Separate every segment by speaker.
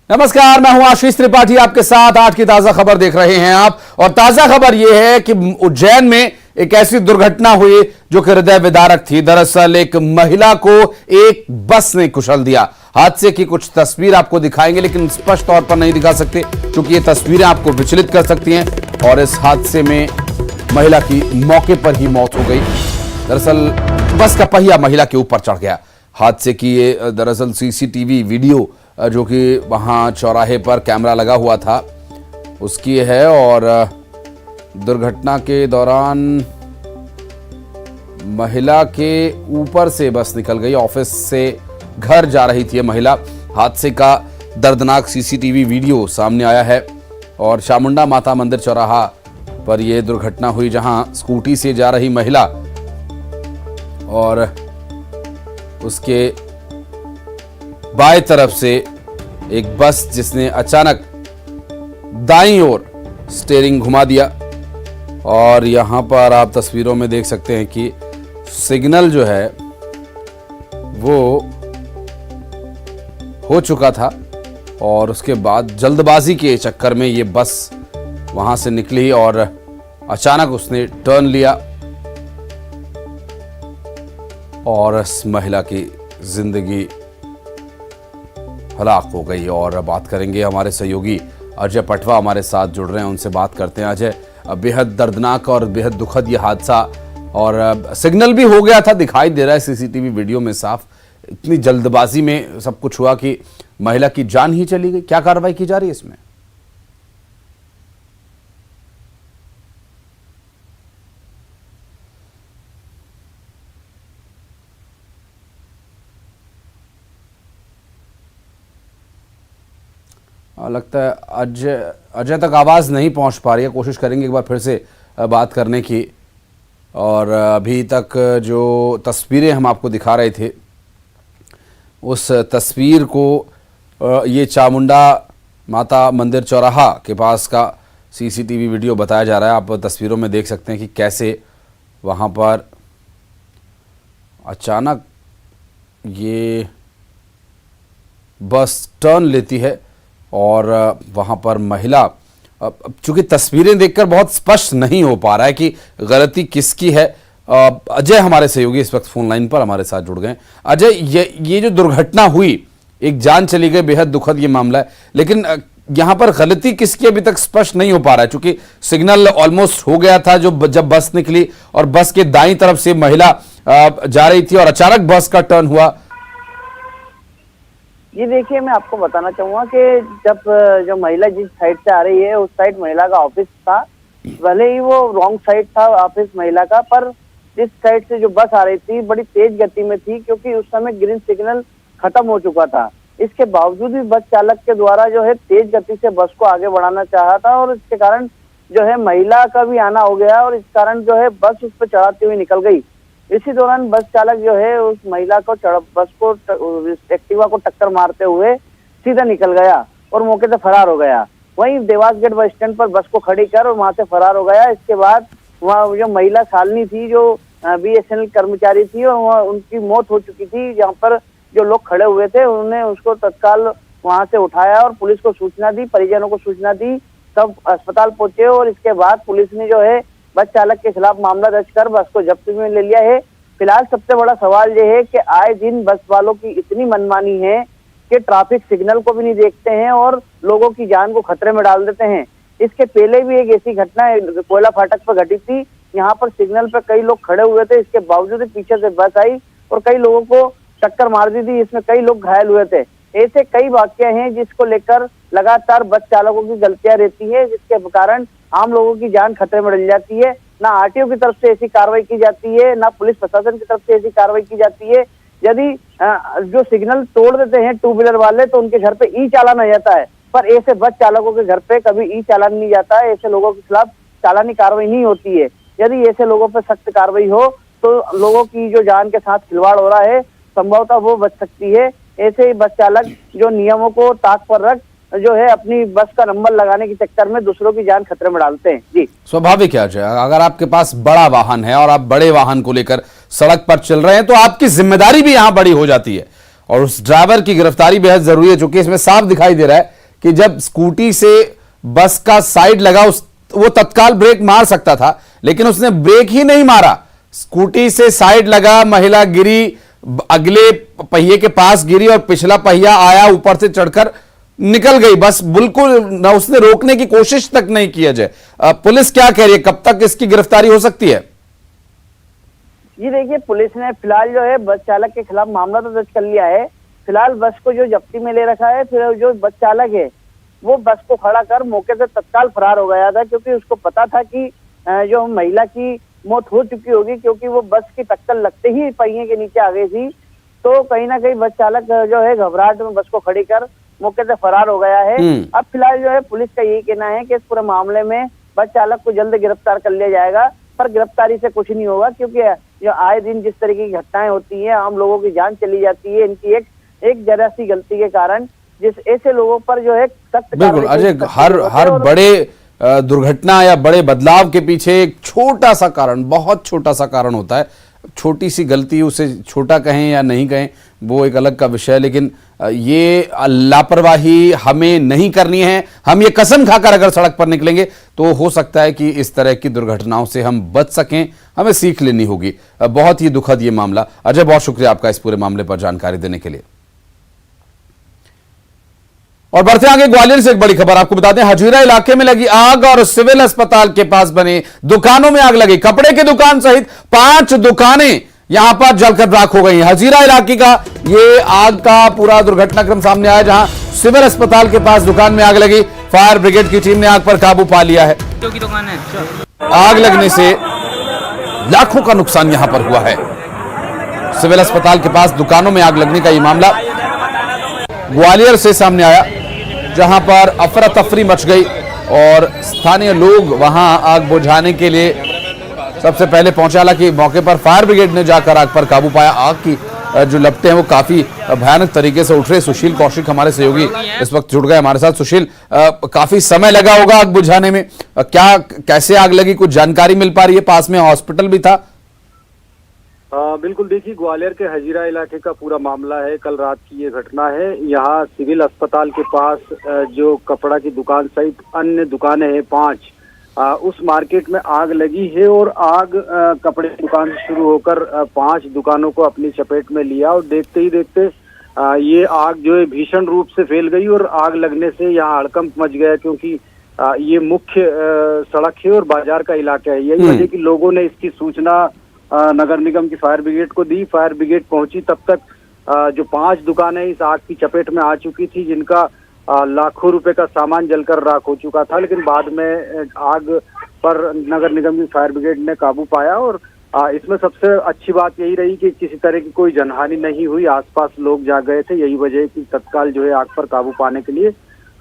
Speaker 1: नमस्कार, मैं हूं आशीष त्रिपाठी आपके साथ। आज की ताजा खबर देख रहे हैं आप, और ताजा खबर यह है कि उज्जैन में एक ऐसी दुर्घटना हुई जो कि हृदय विदारक थी। दरअसल एक महिला को एक बस ने कुचल दिया। हादसे की कुछ तस्वीर आपको दिखाएंगे, लेकिन स्पष्ट तौर पर नहीं दिखा सकते क्योंकि ये तस्वीरें आपको विचलित कर सकती हैं। और इस हादसे में महिला की मौके पर ही मौत हो गई। दरअसल बस का पहिया महिला के ऊपर चढ़ गया। हादसे की ये दरअसल सीसीटीवी वीडियो जो कि वहां चौराहे पर कैमरा लगा हुआ था उसकी है। और दुर्घटना के दौरान महिला के ऊपर से बस निकल गई। ऑफिस से घर जा रही थी महिला। हादसे का दर्दनाक सीसीटीवी वीडियो सामने आया है। और चामुंडा माता मंदिर चौराहा पर यह दुर्घटना हुई, जहां स्कूटी से जा रही महिला और उसके बाएं तरफ से एक बस जिसने अचानक दाईं ओर स्टीयरिंग घुमा दिया। और यहां पर आप तस्वीरों में देख सकते हैं कि सिग्नल जो है वो हो चुका था, और उसके बाद जल्दबाजी के चक्कर में ये बस वहां से निकली और अचानक उसने टर्न लिया और इस महिला की जिंदगी हलाक हो गई। और बात करेंगे, हमारे सहयोगी अजय पटवा हमारे साथ जुड़ रहे हैं, उनसे बात करते हैं। अजय, बेहद दर्दनाक और बेहद दुखद ये हादसा, और सिग्नल भी हो गया था, दिखाई दे रहा है सीसीटीवी वीडियो में साफ। इतनी जल्दबाजी में सब कुछ हुआ कि महिला की जान ही चली गई। क्या कार्रवाई की जा रही है इसमें? लगता है अजय तक आवाज़ नहीं पहुंच पा रही है। कोशिश करेंगे एक बार फिर से बात करने की। और अभी तक जो तस्वीरें हम आपको दिखा रहे थे, उस तस्वीर को ये चामुंडा माता मंदिर चौराहा के पास का सीसीटीवी वीडियो बताया जा रहा है। आप तस्वीरों में देख सकते हैं कि कैसे वहाँ पर अचानक ये बस टर्न लेती है और वहाँ पर महिला, चूंकि तस्वीरें देखकर बहुत स्पष्ट नहीं हो पा रहा है कि गलती किसकी है। अजय हमारे सहयोगी इस वक्त फोन लाइन पर हमारे साथ जुड़ गए। अजय, ये जो दुर्घटना हुई, एक जान चली गई, बेहद दुखद ये मामला है, लेकिन यहाँ पर गलती किसकी अभी तक स्पष्ट नहीं हो पा रहा है, चूंकि सिग्नल ऑलमोस्ट हो गया था जब बस निकली और बस के दाईं तरफ से महिला जा रही थी और अचानक बस का टर्न हुआ।
Speaker 2: ये देखिए, मैं आपको बताना चाहूंगा कि जब जो महिला जिस साइड से आ रही है उस साइड महिला का ऑफिस था। भले ही वो रॉन्ग साइड था ऑफिस महिला का, पर जिस साइड से जो बस आ रही थी बड़ी तेज गति में थी, क्योंकि उस समय ग्रीन सिग्नल खत्म हो चुका था। इसके बावजूद भी बस चालक के द्वारा जो है तेज गति से बस को आगे बढ़ाना चाहा था, और इसके कारण जो है महिला का भी आना हो गया, और इस कारण जो है बस उस पर चढ़ाती हुई निकल गई। इसी दौरान बस चालक जो है उस महिला को बस को एक्टिवा को टक्कर मारते हुए सीधा निकल गया और मौके से फरार हो गया। वहीं देवास गेट बस स्टैंड पर बस को खड़ी कर और वहां से फरार हो गया। इसके बाद वहाँ जो महिला शालिनी थी, जो BSNL कर्मचारी थी, और वहाँ उनकी मौत हो चुकी थी। जहाँ पर जो लोग खड़े हुए थे उन्होंने उसको तत्काल वहां से उठाया और पुलिस को सूचना दी, परिजनों को सूचना दी, सब अस्पताल पहुंचे। और इसके बाद पुलिस ने जो है बस चालक के खिलाफ मामला दर्ज कर बस को जब्त में ले लिया है। फिलहाल सबसे बड़ा सवाल ये है कि आए दिन बस वालों की इतनी मनमानी है कि ट्रैफिक सिग्नल को भी नहीं देखते हैं और लोगों की जान को खतरे में डाल देते हैं। इसके पहले भी एक ऐसी घटना कोयला फाटक पर घटी थी। यहाँ पर सिग्नल पर कई लोग खड़े हुए थे, इसके बावजूद पीछे से बस आई और कई लोगों को टक्कर मार दी थी। इसमें कई लोग घायल हुए थे। ऐसे कई वाकया हैं जिसको लेकर लगातार बस चालकों की गलतियां रहती है, जिसके कारण आम लोगों की जान खतरे में डल जाती है। ना RTO की तरफ से ऐसी कार्रवाई की जाती है, ना पुलिस प्रशासन की तरफ से ऐसी कार्रवाई की जाती है। यदि जो सिग्नल तोड़ देते हैं टू व्हीलर वाले तो उनके घर पे ई चालान आ जाता है, पर ऐसे बस चालकों के घर पे कभी ई चालान नहीं जाता है। ऐसे लोगों के खिलाफ चालानी कार्रवाई नहीं होती है। यदि ऐसे लोगों पर सख्त कार्रवाई हो तो लोगों की जो जान के साथ खिलवाड़ हो रहा है संभवतः वो बच सकती है। ऐसे ही बस चालक जो नियमों को ताक पर रख जो है अपनी बस का नंबर लगाने के चक्कर में दूसरों की जान खतरे में डालते हैं। जी,
Speaker 1: स्वाभाविक है अजय, अगर आपके पास बड़ा वाहन है और आप बड़े वाहन को लेकर सड़क पर चल रहे हैं तो आपकी जिम्मेदारी भी यहां बड़ी हो जाती है और उस ड्राइवर की गिरफ्तारी बेहद जरूरी है, चूंकि इसमें साफ दिखाई दे रहा है कि जब स्कूटी से बस का साइड लगा वो तत्काल ब्रेक मार सकता था, लेकिन उसने ब्रेक ही नहीं मारा। स्कूटी से साइड लगा, महिला गिरी, अगले पहिए के पास गिरी और पिछला पहिया आया ऊपर से चढ़कर निकल गई। बस बिल्कुल ना उसने रोकने की कोशिश तक नहीं किया जाए। पुलिस क्या कह रही है, कब तक इसकी गिरफ्तारी हो सकती है?
Speaker 2: जी देखिए, पुलिस ने फिलहाल जो है बस चालक के खिलाफ मामला तो दर्ज कर लिया है। फिलहाल बस को जो जब्ती में ले रखा है, फिर जो बस चालक है वो बस को खड़ा कर मौके से तत्काल फरार हो गया था, क्योंकि उसको पता था कि जो महिला की मौत हो चुकी होगी, क्योंकि वो बस की टक्कर लगते ही पहिए के नीचे आ गई थी। तो कहीं ना कहीं बस चालक जो है घबराहट में बस को खड़ी कर मौके से फरार हो गया है। अब फिलहाल जो है पुलिस का यही कहना है कि इस पूरे मामले में बस चालक को जल्द गिरफ्तार कर लिया जाएगा, पर गिरफ्तारी से कुछ नहीं होगा, क्योंकि जो आए दिन जिस तरीके की घटनाएं होती हैं, आम लोगों की जान चली जाती है इनकी एक जरा सी गलती के कारण, जिस ऐसे लोगों पर जो है सख्त।
Speaker 1: बिल्कुल अजय, हर बड़े दुर्घटना या बड़े बदलाव के पीछे एक छोटा सा कारण, बहुत छोटा सा कारण होता है। छोटी सी गलती, उसे छोटा कहें या नहीं कहें वो एक अलग का विषय है, लेकिन ये लापरवाही हमें नहीं करनी है। हम ये कसम खाकर अगर सड़क पर निकलेंगे तो हो सकता है कि इस तरह की दुर्घटनाओं से हम बच सकें, हमें सीख लेनी होगी। बहुत ही दुखद ये मामला। अजय, बहुत शुक्रिया आपका इस पूरे मामले पर जानकारी देने के लिए। और बढ़ते आगे ग्वालियर से एक बड़ी खबर आपको बता दें, हजीरा इलाके में लगी आग और सिविल अस्पताल के पास बने दुकानों में आग लगी। कपड़े की दुकान सहित 5 दुकानें यहां पर जलकर राख हो गई। हजीरा इलाके का ये आग का पूरा दुर्घटनाक्रम सामने आया, जहां सिविल अस्पताल के पास दुकान में आग लगी। फायर ब्रिगेड की टीम ने आग पर काबू पा लिया है। आग लगने से लाखों का नुकसान यहां पर हुआ है। सिविल अस्पताल के पास दुकानों में आग लगने का यह मामला ग्वालियर से सामने आया, जहां पर अफरा तफरी मच गई और स्थानीय लोग वहां आग बुझाने के लिए सबसे पहले पहुंचे। हालांकि मौके पर फायर ब्रिगेड ने जाकर आग पर काबू पाया। आग की जो लपटें हैं वो काफी भयानक तरीके से उठ रहे। सुशील कौशिक हमारे सहयोगी इस वक्त जुड़ गए हमारे साथ। सुशील, काफी समय लगा होगा आग बुझाने में, क्या कैसे आग लगी, कुछ जानकारी मिल पा रही है? पास में हॉस्पिटल भी था।
Speaker 3: बिल्कुल, देखिए ग्वालियर के हजीरा इलाके का पूरा मामला है। कल रात की ये घटना है। यहाँ सिविल अस्पताल के पास जो कपड़ा की दुकान सहित अन्य दुकानें हैं 5, उस मार्केट में आग लगी है और आग कपड़े की दुकान से शुरू होकर 5 दुकानों को अपनी चपेट में लिया और देखते ही देखते ये आग जो है भीषण रूप से फैल गई और आग लगने से यहाँ हड़कंप मच गया, क्योंकि ये मुख्य सड़क है और बाजार का इलाका है। यही वजह कि लोगों ने इसकी सूचना नगर निगम की फायर ब्रिगेड को दी। फायर ब्रिगेड पहुंची, तब तक जो 5 दुकानें इस आग की चपेट में आ चुकी थी, जिनका लाखों रुपए का सामान जलकर राख हो चुका था। लेकिन बाद में आग पर नगर निगम की फायर ब्रिगेड ने काबू पाया और इसमें सबसे अच्छी बात यही रही कि किसी तरह की कोई जनहानि नहीं हुई। आसपास लोग जा गए थे। यही वजह है कि तत्काल जो है आग पर काबू पाने के लिए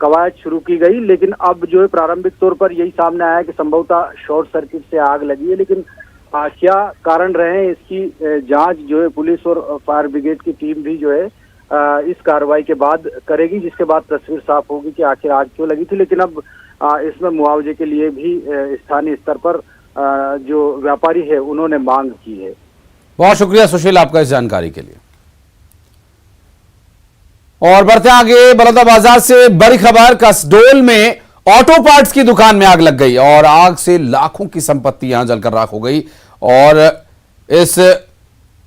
Speaker 3: कवायद शुरू की गई। लेकिन अब जो है प्रारंभिक तौर पर यही सामने आया कि संभवतः शॉर्ट सर्किट से आग लगी है। लेकिन क्या कारण रहे इसकी जांच जो है पुलिस और फायर ब्रिगेड की टीम भी जो है इस कार्रवाई के बाद करेगी, जिसके बाद तस्वीर साफ होगी कि आखिर आग क्यों लगी थी। लेकिन अब इसमें मुआवजे के लिए भी स्थानीय स्तर पर जो व्यापारी है उन्होंने मांग की है।
Speaker 1: बहुत शुक्रिया सुशील आपका इस जानकारी के लिए। और बढ़ते आगे बलौदाबाजार से बड़ी खबर, कसडोल में ऑटो पार्ट्स की दुकान में आग लग गई और आग से लाखों की संपत्ति यहां जलकर राख हो गई। और इस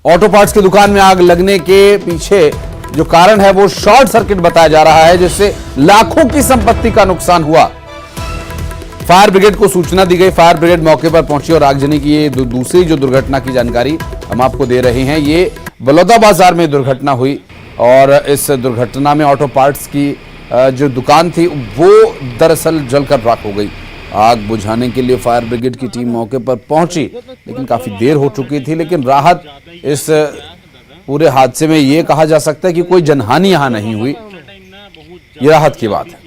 Speaker 1: ऑटो पार्ट्स की दुकान में आग लगने के पीछे जो कारण है वो शॉर्ट सर्किट बताया जा रहा है, जिससे लाखों की संपत्ति का नुकसान हुआ। फायर ब्रिगेड को सूचना दी गई। फायर ब्रिगेड मौके पर पहुंची और आगजनी की ये दूसरी जो दुर्घटना की जानकारी हम आपको दे रहे हैं। ये बलौदाबाजार में दुर्घटना हुई और इस दुर्घटना में ऑटो पार्ट्स की जो दुकान थी वो दरअसल जलकर राख हो गई। आग बुझाने के लिए फायर ब्रिगेड की टीम मौके पर पहुंची, लेकिन काफी देर हो चुकी थी। लेकिन राहत, इस पूरे हादसे में ये कहा जा सकता है कि कोई जनहानि यहां नहीं हुई। ये राहत की बात है।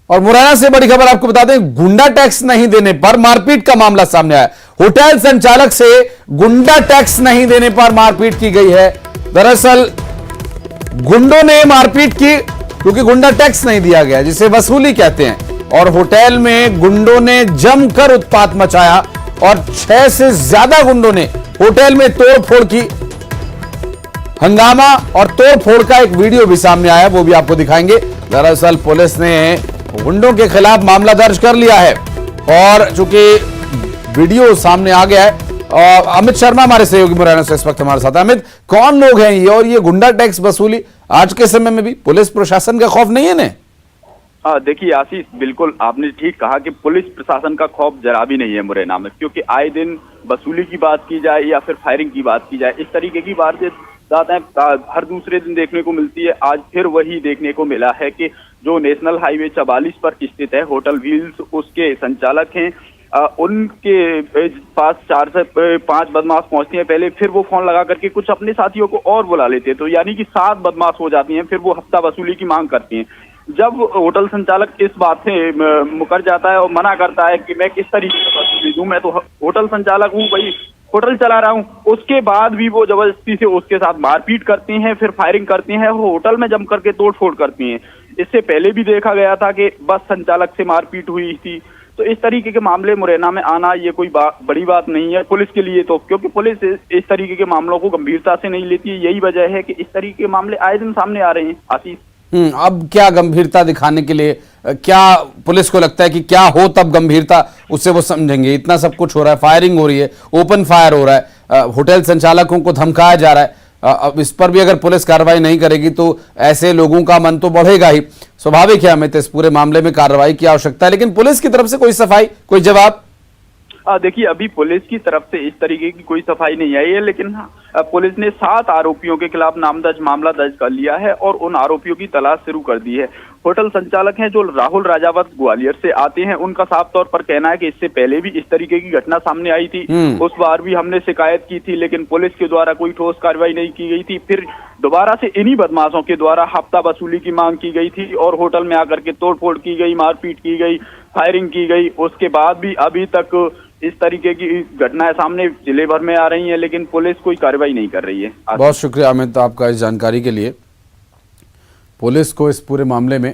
Speaker 1: और मुरैना से बड़ी खबर आपको बता दें, गुंडा टैक्स नहीं देने पर मारपीट का मामला सामने आया। होटल संचालक से गुंडा टैक्स नहीं देने पर मारपीट की गई है। दरअसल गुंडों ने मारपीट की क्योंकि गुंडा टैक्स नहीं दिया गया, जिसे वसूली कहते हैं। और होटल में गुंडों ने जमकर उत्पात मचाया और 6 से ज्यादा गुंडों ने होटल में तोड़फोड़ की। हंगामा और तोड़फोड़ का एक वीडियो भी सामने आया, वो भी आपको दिखाएंगे। दरअसल पुलिस ने गुंडों के खिलाफ मामला दर्ज कर लिया है और चूंकि वीडियो सामने आ गया है, और अमित शर्मा हमारे सहयोगी मुरैना से इस वक्त हमारे साथ। अमित, कौन लोग हैं ये और ये गुंडा टैक्स वसूली आज के समय में भी पुलिस प्रशासन का खौफ नहीं है ने?
Speaker 4: देखिए आशीष, बिल्कुल आपने ठीक कहा कि पुलिस प्रशासन का खौफ जरा भी नहीं है मुरैना में, क्योंकि आए दिन वसूली की बात की जाए या फिर फायरिंग की बात की जाए, इस तरीके की बातें हर दूसरे दिन देखने को मिलती है। आज फिर वही देखने को मिला है कि जो नेशनल हाईवे 44 पर स्थित है होटल व्हील्स, उसके संचालक हैं, उनके पास 4 से 5 बदमाश पहुंचते हैं पहले, फिर वो फोन लगा करके कुछ अपने साथियों को और बुला लेते हैं, तो यानी कि 7 बदमाश हो जाती हैं, फिर वो हफ्ता वसूली की मांग करती हैं। जब होटल संचालक इस बात से मुकर जाता है और मना करता है कि मैं किस तरीके से वसूली दूं, मैं तो होटल संचालक हूं, भाई होटल चला रहा हूं, उसके बाद भी वो जबरदस्ती से उसके साथ मारपीट करती हैं, फिर फायरिंग करती हैं, वो होटल में जम करके तोड़फोड़ करती हैं। इससे पहले भी देखा गया था कि बस संचालक से मारपीट हुई थी। तो इस तरीके के मामले मुरैना में आना ये कोई बड़ी बात नहीं है पुलिस के लिए, तो क्योंकि पुलिस इस तरीके के मामलों को गंभीरता से नहीं लेती है। यही वजह है कि इस तरीके के मामले आए दिन सामने आ रहे हैं। आशीष,
Speaker 1: अब क्या गंभीरता दिखाने के लिए क्या पुलिस को लगता है कि क्या हो तब गंभीरता उससे वो समझेंगे? इतना सब कुछ हो रहा है, फायरिंग हो रही है, ओपन फायर हो रहा है, होटल संचालकों को धमकाया जा रहा है। अब इस पर भी अगर पुलिस कार्रवाई नहीं करेगी तो ऐसे लोगों का मन तो बढ़ेगा ही। स्वाभाविक है हमें इस पूरे मामले में कार्रवाई की आवश्यकता है, लेकिन पुलिस की तरफ से कोई सफाई, कोई जवाब?
Speaker 4: देखिए, अभी पुलिस की तरफ से इस तरीके की कोई सफाई नहीं आई है, लेकिन पुलिस ने 7 आरोपियों के खिलाफ मामला दर्ज कर लिया है और उन आरोपियों की तलाश शुरू कर दी है। होटल संचालक हैं जो राहुल राजावत ग्वालियर से आते हैं, उनका साफ तौर पर कहना है कि इससे पहले भी इस तरीके की घटना सामने आई थी, उस बार भी हमने शिकायत की थी, लेकिन पुलिस के द्वारा कोई ठोस कार्रवाई नहीं की गई थी। फिर दोबारा से इन्हीं बदमाशों के द्वारा हफ्ता वसूली की मांग की गई थी और होटल में आकर के तोड़फोड़ की गई, मारपीट की गई, फायरिंग की गई। उसके बाद भी अभी तक इस तरीके की घटनाएं सामने जिले भर में आ रही हैं, लेकिन पुलिस कोई कार्रवाई नहीं कर रही है।
Speaker 1: बहुत शुक्रिया अमित आपका इस जानकारी के लिए। पुलिस को इस पूरे मामले में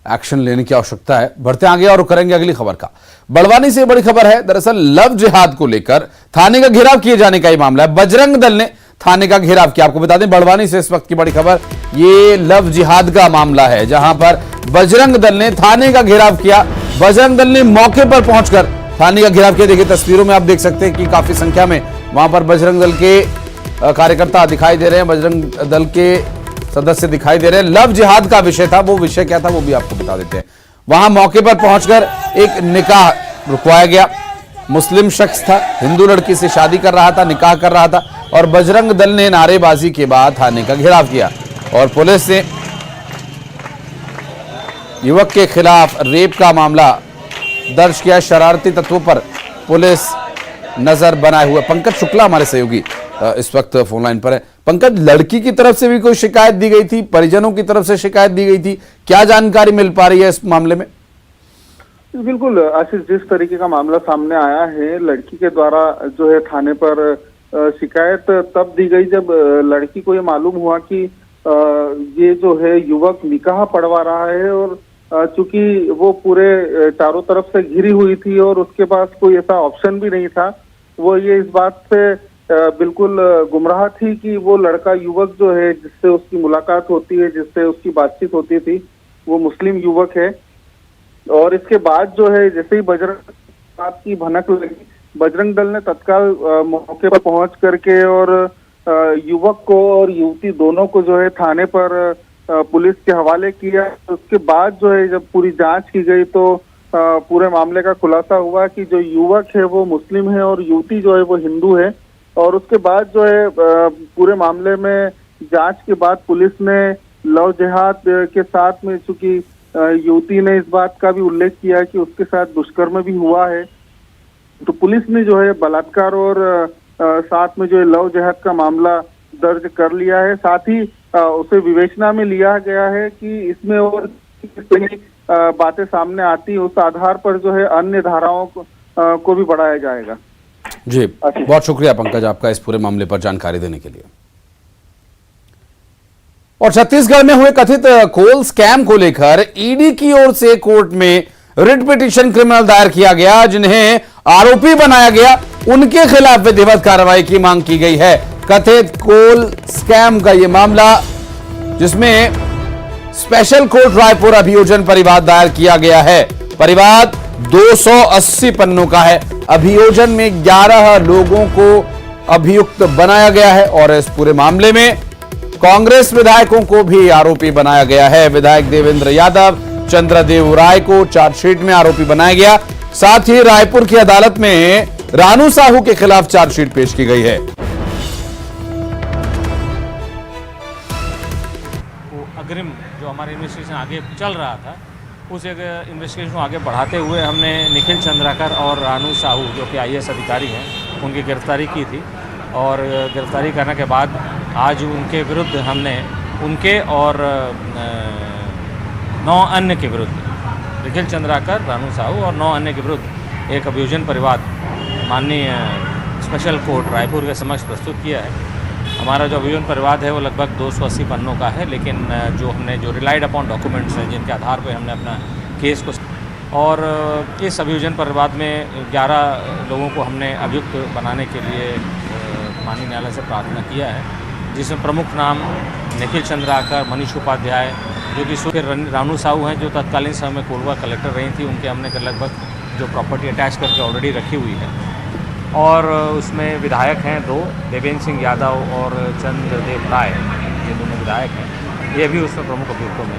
Speaker 1: एक्शन लेने की आवश्यकता है। बढ़ते आगे और करेंगे अगली खबर का। बड़वानी से बड़ी खबर है। दरअसल लव जिहाद को लेकर थाने का घेराव किए जाने का ही मामला है। बजरंग दल ने थाने का घेराव किया। आपको बता दें बड़वानी से इस वक्त की बड़ी खबर, ये लव जिहाद का मामला है, जहां पर बजरंग दल ने थाने का घेराव किया। बजरंग दल ने मौके पर पहुंचकर थाने का घेराव किया। देखिए तस्वीरों में आप देख सकते हैं कि काफी संख्या में वहां पर बजरंग दल के कार्यकर्ता दिखाई दे रहे हैं, बजरंग दल के सदस्य दिखाई दे रहे हैं। लव जिहाद का विषय था, वो विषय क्या था वो भी आपको बता देते हैं। वहां मौके पर पहुंचकर एक निकाह रुकवाया गया। मुस्लिम शख्स था, हिंदू लड़की से शादी कर रहा था, निकाह कर रहा था, और बजरंग दल ने नारेबाजी के बाद थाने का घेराव किया और पुलिस ने युवक के खिलाफ रेप का मामला दर्ज किया। शरारती तत्वों पर पुलिस नजर बनाए हुए। पंकज शुक्ला हमारे सहयोगी इस वक्त फोन लाइन पर है। पंकज, लड़की की तरफ से भी कोई शिकायत दी गई थी, परिजनों की तरफ से शिकायत दी गई थी, क्या जानकारी मिल पा रही है इस मामले में?
Speaker 5: बिल्कुल आशीष, जिस तरीके का मामला सामने आया है, लड़की के द्वारा जो है थाने पर शिकायत तब दी गई जब लड़की को ये मालूम हुआ कि ये जो है युवक निकाह पढ़वा रहा है, और चूंकि वो पूरे चारों तरफ से घिरी हुई थी और उसके पास कोई ऐसा ऑप्शन भी नहीं था, वो ये इस बात से बिल्कुल गुमराह थी कि वो लड़का युवक जो है जिससे उसकी मुलाकात होती है, जिससे उसकी बातचीत होती थी, वो मुस्लिम युवक है। और इसके बाद जो है जैसे ही बजरंग बात की भनक लगी, बजरंग दल ने तत्काल मौके पर पहुंच करके और युवक को और युवती दोनों को जो है थाने पर पुलिस के हवाले किया। उसके बाद जो है जब पूरी जांच की गई तो पूरे मामले का खुलासा हुआ कि जो युवक है वो मुस्लिम है और युवती जो है वो हिंदू है। और उसके बाद जो है पूरे मामले में जांच के बाद पुलिस ने लव जिहाद के साथ में, चूंकि युवती ने इस बात का भी उल्लेख किया कि उसके साथ दुष्कर्म भी हुआ है, तो पुलिस ने जो है बलात्कार और साथ में जो है लव जिहाद का मामला दर्ज कर लिया है। साथ ही उसे विवेचना में लिया गया है कि इसमें और बातें सामने आती, उस आधार पर जो है अन्य धाराओं को भी बढ़ाया जाएगा।
Speaker 1: जी, बहुत शुक्रिया पंकज आपका इस पूरे मामले पर जानकारी देने के लिए। और छत्तीसगढ़ में हुए कथित कोल स्कैम को लेकर ईडी की ओर से कोर्ट में रिट पिटीशन क्रिमिनल दायर किया गया, जिन्हें आरोपी बनाया गया, उनके खिलाफ विधिवत कार्रवाई की मांग की गई है। कथित कोल स्कैम का यह मामला, जिसमें स्पेशल कोर्ट रायपुर अभियोजन परिवाद दायर किया गया है। परिवाद 280 पन्नों का है। अभियोजन में 11 लोगों को अभियुक्त बनाया गया है और इस पूरे मामले में कांग्रेस विधायकों को भी आरोपी बनाया गया है। विधायक देवेंद्र यादव, चंद्रदेव राय को चार्जशीट में आरोपी बनाया गया। साथ ही रायपुर की अदालत में रानू साहू के खिलाफ चार्जशीट पेश की गई है।
Speaker 6: अग्रिम जो हमारा इन्वेस्टिगेशन आगे चल रहा था, उस इन्वेस्टिगेशन को आगे बढ़ाते हुए हमने निखिल चंद्राकर और रानू साहू जो कि IAS अधिकारी हैं, उनकी गिरफ्तारी की थी और गिरफ्तारी करने के बाद आज उनके विरुद्ध हमने उनके और 9 अन्य के विरुद्ध, निखिल चंद्राकर, रानू साहू और 9 अन्य के विरुद्ध एक अभियोजन परिवाद माननीय स्पेशल कोर्ट रायपुर के समक्ष प्रस्तुत किया है। हमारा जो अभियोजन परिवाद है वो लगभग 280 पन्नों का है, लेकिन जो रिलाइड अपॉन डॉक्यूमेंट्स हैं जिनके आधार पर हमने अपना केस को, और इस अभियोजन परिवाद में 11 लोगों को हमने अभियुक्त बनाने के लिए माननीय न्यायालय से प्रार्थना किया है, जिसमें प्रमुख नाम निखिल चंद्राकर, मनीष उपाध्याय, जो कि रानू साहू हैं जो तत्कालीन समय में कोरबा कलेक्टर रही थी, उनके हमने लगभग जो प्रॉपर्टी अटैच करके ऑलरेडी रखी हुई है, और उसमें विधायक हैं 2, देवेंद्र सिंह यादव और चंद्रदेव राय, ये दोनों विधायक हैं। ये भी उसमें प्रमुख अभियुक्तों में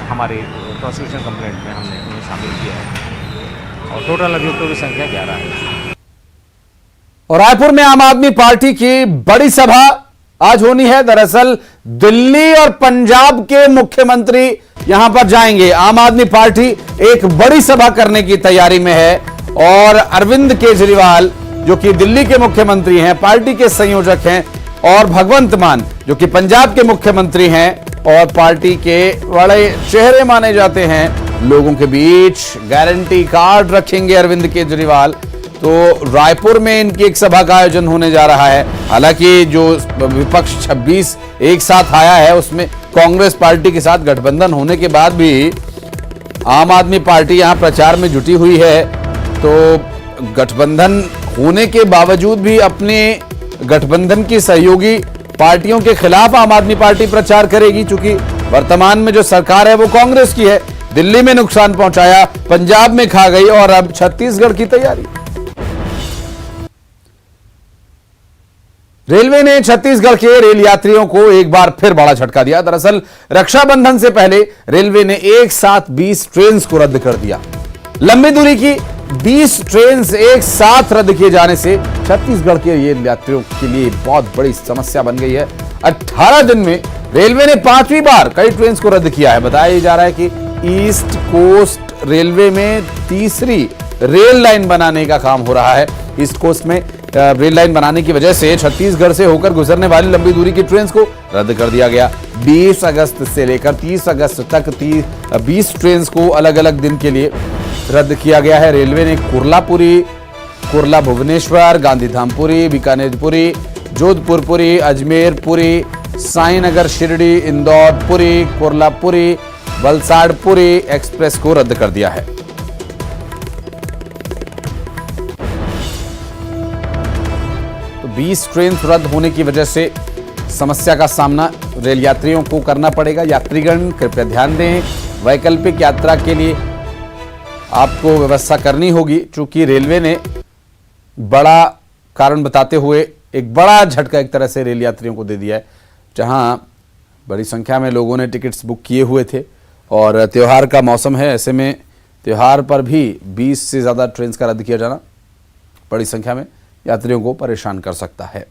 Speaker 6: हमारी प्रोसिक्यूशन कंप्लेंट में हमने उन्हें शामिल किया है और टोटल अभियुक्तों की संख्या 11 है।
Speaker 1: और रायपुर में आम आदमी पार्टी की बड़ी सभा आज होनी है। दरअसल दिल्ली और पंजाब के मुख्यमंत्री यहां पर जाएंगे। आम आदमी पार्टी एक बड़ी सभा करने की तैयारी में है और अरविंद केजरीवाल जो कि दिल्ली के मुख्यमंत्री हैं, पार्टी के संयोजक हैं, और भगवंत मान जो कि पंजाब के मुख्यमंत्री हैं और पार्टी के बड़े चेहरे माने जाते हैं, लोगों के बीच गारंटी कार्ड रखेंगे अरविंद केजरीवाल। तो रायपुर में इनकी एक सभा का आयोजन होने जा रहा है। हालांकि जो विपक्ष 26 एक साथ आया है, उसमें कांग्रेस पार्टी के साथ गठबंधन होने के बाद भी आम आदमी पार्टी यहां प्रचार में जुटी हुई है। तो गठबंधन होने के बावजूद भी अपने गठबंधन की सहयोगी पार्टियों के खिलाफ आम आदमी पार्टी प्रचार करेगी, क्योंकि वर्तमान में जो सरकार है वो कांग्रेस की है। दिल्ली में नुकसान पहुंचाया, पंजाब में खा गई और अब छत्तीसगढ़ की तैयारी। रेलवे ने छत्तीसगढ़ के रेल यात्रियों को एक बार फिर बड़ा झटका दिया। दरअसल रक्षाबंधन से पहले रेलवे ने एक साथ 20 ट्रेन को रद्द कर दिया। लंबी दूरी की 20 ट्रेन एक साथ रद्द किए जाने से छत्तीसगढ़ के रेल यात्रियों के लिए बहुत बड़ी समस्या बन गई है। 18 दिन में रेलवे ने 5वीं बार कई ट्रेन को रद्द किया है। बताया जा रहा है कि ईस्ट कोस्ट रेलवे में तीसरी रेल लाइन बनाने का काम हो रहा है। ईस्ट कोस्ट में रेल लाइन बनाने की वजह से छत्तीसगढ़ से होकर गुजरने वाली लंबी दूरी की ट्रेन को रद्द कर दिया गया। 20 अगस्त से लेकर 30 अगस्त तक 20 ट्रेन को अलग अलग दिन के लिए रद्द किया गया है। रेलवे ने कुर्लापुरी, कुर्ला भुवनेश्वर, गांधीधामपुरी, बीकानेरपुरी, जोधपुरपुरी, अजमेरपुरी, साईनगर शिरडी, इंदौरपुरी, कुर्लापुरी, वलसाड़पुरी एक्सप्रेस को रद्द कर दिया है। तो 20 ट्रेन रद्द होने की वजह से समस्या का सामना रेल यात्रियों को करना पड़ेगा। यात्रीगण कृपया ध्यान दें, वैकल्पिक यात्रा के लिए आपको व्यवस्था करनी होगी, चूंकि रेलवे ने बड़ा कारण बताते हुए एक बड़ा झटका एक तरह से रेल यात्रियों को दे दिया है। जहां बड़ी संख्या में लोगों ने टिकट्स बुक किए हुए थे और त्यौहार का मौसम है, ऐसे में त्यौहार पर भी 20 से ज़्यादा ट्रेन का रद्द किया जाना बड़ी संख्या में यात्रियों को परेशान कर सकता है।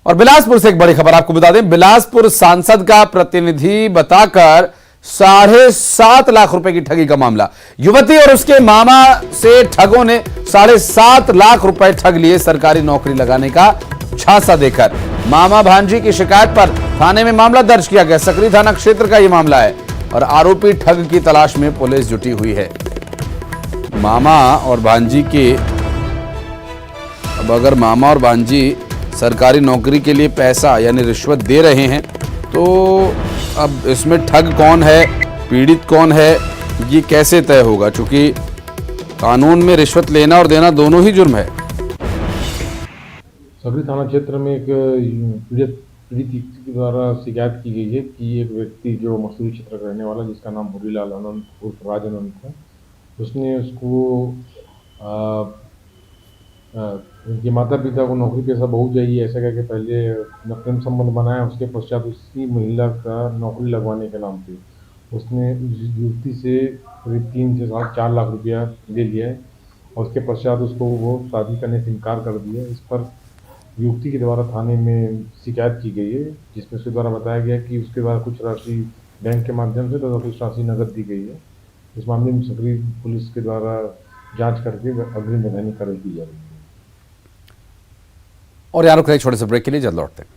Speaker 1: और बिलासपुर से एक बड़ी खबर आपको बता दें, बिलासपुर सांसद का प्रतिनिधि बताकर 7.5 लाख रुपए की ठगी का मामला। युवती और उसके मामा से ठगों ने 7.5 लाख रुपए ठग लिए सरकारी नौकरी लगाने का झांसा देकर। मामा भांजी की शिकायत पर थाने में मामला दर्ज किया गया। सकरी थाना क्षेत्र का यह मामला है और आरोपी ठग की तलाश में पुलिस जुटी हुई है। मामा और भांजी के, अब अगर मामा और भांजी सरकारी नौकरी के लिए पैसा यानी रिश्वत दे रहे हैं, तो अब इसमें ठग कौन है, पीड़ित कौन है, ये कैसे तय होगा? क्योंकि कानून में रिश्वत लेना और देना दोनों ही जुर्म है।
Speaker 7: सकरी थाना क्षेत्र में एक पीड़ित व्यक्ति के द्वारा शिकायत की गई है कि एक व्यक्ति जो मसूरी क्षेत्र का रहने वाला जिसका नाम मुरीलाल आनंद उर्फ राज आनंद था, उसने उसको उनके माता पिता को नौकरी पेशा बहू चाहिए ऐसा करके पहले प्रेम संबंध बनाया। उसके पश्चात उसी महिला का नौकरी लगवाने के नाम पे उसने उस युवती से करीब 3 से 4 लाख रुपया ले लिया है और उसके पश्चात उसको वो शादी करने से इनकार कर दिया। इस पर युवती के द्वारा थाने में शिकायत की गई है, जिसमें उसके द्वारा बताया गया कि उसके द्वारा कुछ राशि बैंक के माध्यम से तथा कुछ राशि नकद दी गई है। इस मामले में सकरी पुलिस के द्वारा जांच करके अग्रिम वैधानिक कार्रवाई की जा रही है।
Speaker 1: और यहाँ रुक रहे छोटे से ब्रेक के लिए, जल्द लौटते हैं।